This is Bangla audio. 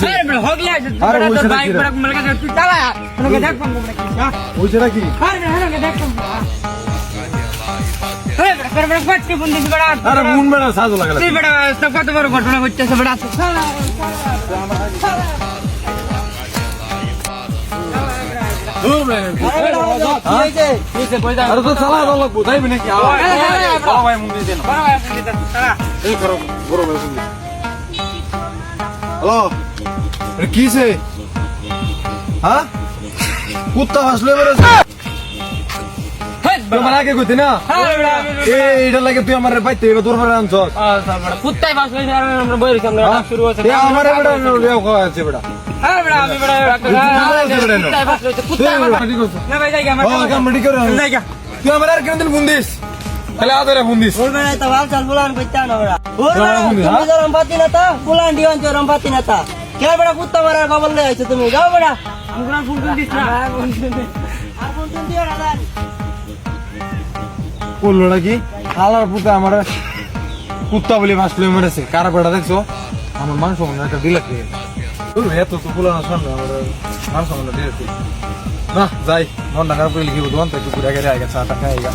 আরে বড় হগলা আরে তোর বাইক বড় মালকা তুই চালা তোকে দেখ পাবো বড় কি ওইছে নাকি আরে হ্যাঁ দেখ পাবো আরে বড় বড় ফাটকে বন্ধ দিস বড় আরে মুন মেরা সাজো লাগলা তুই বড় তো কত বড় ঘটনা হচ্ছে বড় চালা আরে তো চালা দাও লাগবো যাইবি নাকি বড় ভাই মুন দিয়ে দেন এই করো বড় ভাই মুন দিয়ে হ্যালো আরে কিছে হ্যাঁ কুত্তা হাসলে মেরে তোমার আগে কইতে না এইটা লাগে তুই আমার বাইতে এবার তোর পরে আনছ কুত্তাই বাস হইছে আর আমরা বইরে সামনে শুরু হচ্ছে আমার এবারে লিও খাওয়াছে বেটা হ্যাঁ বড় আমি বড় কুত্তাই বাস হইছে কুত্তাই না ভাই যাই আমার কমেডি করে যাই তুই আমার আর কেন দিন বুন্দিস তাহলে আদরে বুন্দিস ওর বেড়ায় তো ভাল চাল বুলান কইতা না ওরা ওর বেড়ায় তুমি তো রম্পাতি না তা বুলান দিওন তো রম্পাতি না তা কে বেড়া কুত্তা মারার খবর লই আইছো তুমি যাও বেড়া আমরা ফোন দিস না আর ফোন দিও না দান বললো নাকি হালার পুতে আমার কুত্তা বলে বাঁচলো মেরেছে কারা বেড়া দেখছো আমার মাংস মনে একটা দিলা খেয়ে এত তো পুলানো সামনে আমার মাংস মনে দিয়েছে না যাই মনটা খারাপ করে লিখিব দোকান থেকে ঘুরে গেলে আগে চা টাকা আইগা